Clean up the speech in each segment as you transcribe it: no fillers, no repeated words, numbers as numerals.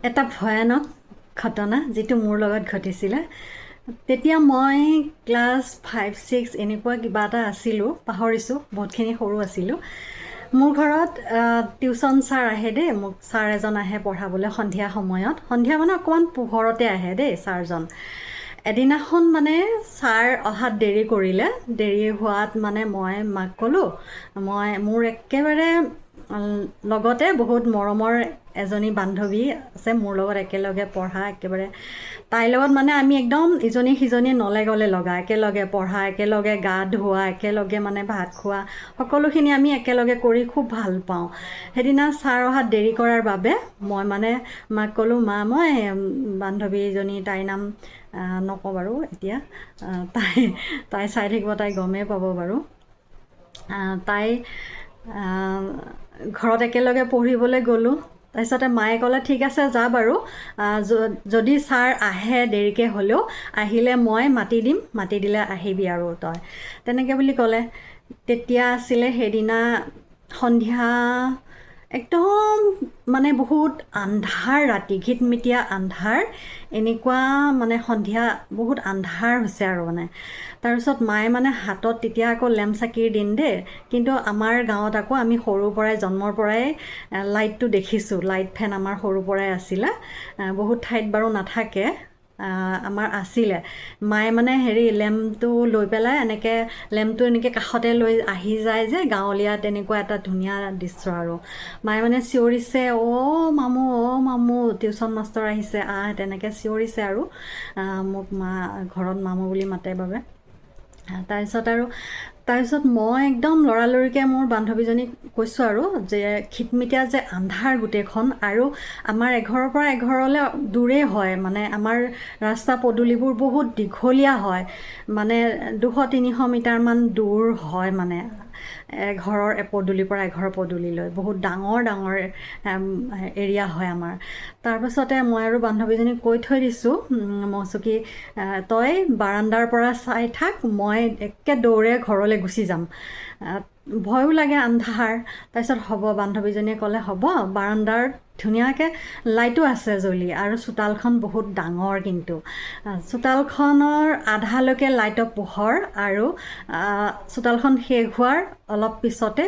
এটা ভয়ানক ঘটনা যিটো মোৰ লগত ঘটিছিলে। তেতিয়া মই ক্লাছ 5-6 এনেকুৱা কিবা এটা আছিলোঁ, পাহৰিছোঁ, বহুতখিনি সৰু আছিলোঁ। মোৰ ঘৰত টিউশ্যন ছাৰ আহে দেই, মোক ছাৰ এজন আহে পঢ়াবলৈ সন্ধিয়া সময়ত। সন্ধিয়া মানে অকণমান পোহৰতে আহে দেই ছাৰজন। এদিনাখন মানে ছাৰ অহাত দেৰি কৰিলে। দেৰি হোৱাত মানে মই মাক ক'লোঁ, মোৰ একেবাৰে লগতে বহুত মৰমৰ এজনী বান্ধৱী আছে, মোৰ লগত একেলগে পঢ়া, একেবাৰে তাইৰ লগত মানে আমি একদম ইজনী সিজনী নলে গলে লগা, একেলগে পঢ়া, একেলগে গা ধোৱা, একেলগে মানে ভাত খোৱা, সকলোখিনি আমি একেলগে কৰি খুব ভাল পাওঁ। সেইদিনা ছাৰ অহাত দেৰি কৰাৰ বাবে মই মানে মাক ক'লোঁ, মা মই বান্ধৱীজনী, তাইৰ নাম নকওঁ বাৰু এতিয়া, তাই চাই থাকিব, তাই গমেই পাব বাৰু। তাই ঘৰত একেলগে পঢ়িবলৈ গ'লোঁ। তাৰপিছতে মায়ে ক'লে, ঠিক আছে যা বাৰু, যদি ছাৰ আহে দেৰিকৈ হ'লেও, আহিলে মই মাতি দিম, মাতি দিলে আহিবি আৰু তই, তেনেকৈ বুলি ক'লে। তেতিয়া আছিলে সেইদিনা সন্ধিয়া, একদম মানে বহুত আন্ধাৰ ৰাতি, ঘিটমিটীয়া আন্ধাৰ, এনেকুৱা মানে সন্ধিয়া বহুত আন্ধাৰ হৈছে আৰু মানে। তাৰপিছত মায়ে মানে হাতত, তেতিয়া আকৌ লেম্প চাকিৰ দিন দেই, কিন্তু আমাৰ গাঁৱত আকৌ আমি সৰুৰ পৰাই, জন্মৰ পৰাই লাইটটো দেখিছোঁ। লাইট ফেন আমাৰ সৰুৰ পৰাই আছিলে, বহুত ঠাইত বাৰু নাথাকে, আমাৰ আছিলে। মায়ে মানে লেম্পটো লৈ পেলাই এনেকৈ, লেম্পটো এনেকৈ কাষতে লৈ আহি যায় যে, গাঁৱলীয়া তেনেকুৱা এটা ধুনীয়া দৃশ্য আৰু। মায়ে মানে চিঞৰিছে, অ' মামু, অ' মামু, টিউশ্যন মাষ্টৰ আহিছে আহ, তেনেকৈ চিঞৰিছে আৰু মোক ঘৰত মামু বুলি মাতে বাবে। তাৰপিছত মই একদম লৰালৰিকৈ মোৰ বান্ধৱীজনীক কৈছোঁ আৰু যে, খিটমিটীয়া যে আন্ধাৰ গোটেইখন, আৰু আমাৰ এঘৰৰ পৰা এঘৰলৈ দূৰেই হয়, মানে আমাৰ ৰাস্তা পদূলিবোৰ বহুত দীঘলীয়া হয়, মানে 200-300 মিটাৰমান দূৰ হয়, মানে এঘৰৰ পদূলিৰ পৰা এঘৰৰ পদূলিলৈ বহুত ডাঙৰ ডাঙৰ এৰিয়া হয় আমাৰ। তাৰপাছতে মই আৰু বান্ধৱীজনীক কৈ থৈ দিছোঁ, মৌচুকী তই বাৰাণ্ডাৰ পৰা চাই থাক, মই একে দৌৰে ঘৰলৈ গুচি যাম, ভয়ো লাগে আন্ধাৰ। তাৰপিছত হ'ব, বান্ধৱীজনীয়ে ক'লে হ'ব। বাৰাণ্ডাৰ ধুনীয়াকৈ লাইটো আছে জ্বলি, আৰু চোতালখন বহুত ডাঙৰ, কিন্তু চোতালখনৰ আধালৈকে লাইটৰ পোহৰ, আৰু চোতালখন শেষ হোৱাৰ অলপ পিছতে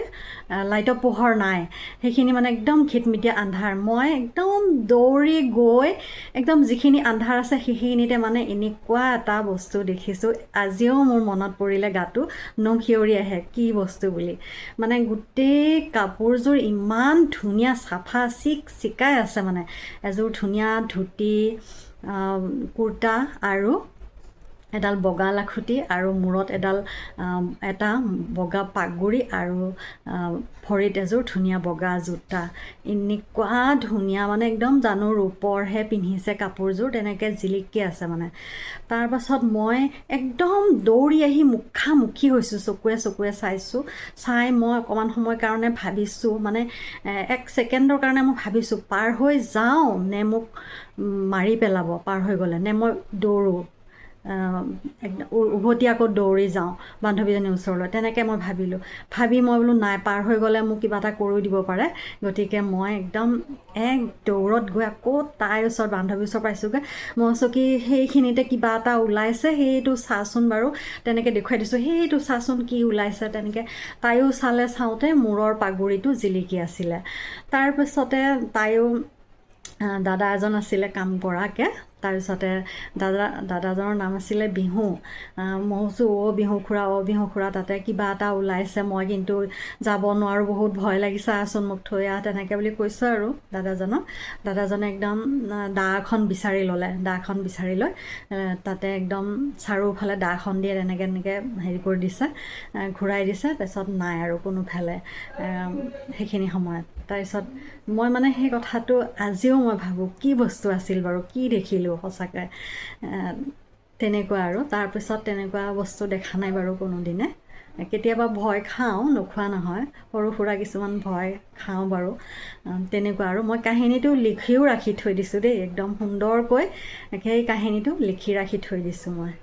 লাইটৰ পোহৰ নাই, সেইখিনি মানে একদম ঘিটমিটীয়া আন্ধাৰ। মই একদম দৌৰি গৈ একদম যিখিনি আন্ধাৰ আছে সেইখিনিতে মানে এনেকুৱা এটা বস্তু দেখিছোঁ, আজিও মোৰ মনত পৰিলে গাটো নোম শিয়ৰি আহে, কি বস্তু বুলি। মানে গোটেই কাপোৰযোৰ ইমান ধুনীয়া চাফা চিকচিকাই আছে, মানে এযোৰ ধুনীয়া ধুতি, কুৰ্তা, আৰু এডাল বগা লাখুটি, আৰু মূৰত এটা বগা পাগুৰি, আৰু ভৰিত এযোৰ ধুনীয়া বগা জোতা। এনেকুৱা ধুনীয়া, মানে একদম জানো ৰূপৰহে পিন্ধিছে কাপোৰযোৰ, তেনেকৈ জিলিকি আছে মানে। তাৰপাছত মই একদম দৌৰি আহি মুখামুখি হৈছোঁ, চকুৱে চাই মই অকণমান সময়ৰ কাৰণে ভাবিছোঁ, মানে 1 ছেকেণ্ডৰ কাৰণে মই ভাবিছোঁ, পাৰ হৈ যাওঁ নে মোক মাৰি পেলাব, পাৰ হৈ গ'লে, নে মই দৌৰোঁ, উভতি আকৌ দৌৰি যাওঁ বান্ধৱীজনীৰ ওচৰলৈ, তেনেকৈ মই ভাবি মই বোলো নাই, পাৰ হৈ গ'লে মোক কিবা এটা কৰি দিব পাৰে। গতিকে মই একদম দৌৰত গৈ আকৌ তাইৰ ওচৰত, বান্ধৱীৰ ওচৰত পাইছোঁগৈ। মই কৈছোঁ কি, সেইখিনিতে কিবা এটা ওলাইছে, সেইটো চাচোন বাৰু, তেনেকৈ দেখুৱাই দিছোঁ, সেইটো চাচোন কি ওলাইছে, তেনেকৈ তাইও চাওঁতে মূৰৰ পাগুৰিটো জিলিকি আছিলে। তাৰপিছতে তাইও, দাদা এজন আছিলে কাম কৰাকৈ, তাৰপিছতে দাদাজনৰ নাম আছিলে বিহু। মই কৈছোঁ, বিহু খুৰা, তাতে কিবা এটা ওলাইছে, মই কিন্তু যাব নোৱাৰোঁ, বহুত ভয় লাগিছে, আচোন মোক থৈ আহ, তেনেকৈ বুলি কৈছোঁ আৰু দাদাজনে একদম দা এখন বিচাৰি ল'লে, দাখন বিচাৰি লৈ তাতে একদম চাৰিওফালে দাখন দিয়ে, তেনেকৈ কৰি দিছে, ঘূৰাই দিছে। তাৰপিছত নাই আৰু কোনোফালে সেইখিনি সময়ত। তাৰপিছত মই মানে সেই কথাটো আজিও মই ভাবোঁ, কি বস্তু আছিল বাৰু, কি দেখিলোঁ সঁচাকৈ, তেনেকুৱা আৰু। তাৰপিছত তেনেকুৱা বস্তু দেখা নাই বাৰু কোনোদিনে। কেতিয়াবা ভয় খাওঁ, নোখোৱা নহয়, সৰু সুৰা কিছুমান ভয় খাওঁ বাৰু, তেনেকুৱা আৰু। মই কাহিনীটো লিখিও ৰাখি থৈ দিছোঁ দেই, একদম সুন্দৰকৈ সেই কাহিনীটো লিখি ৰাখি থৈ দিছোঁ মই।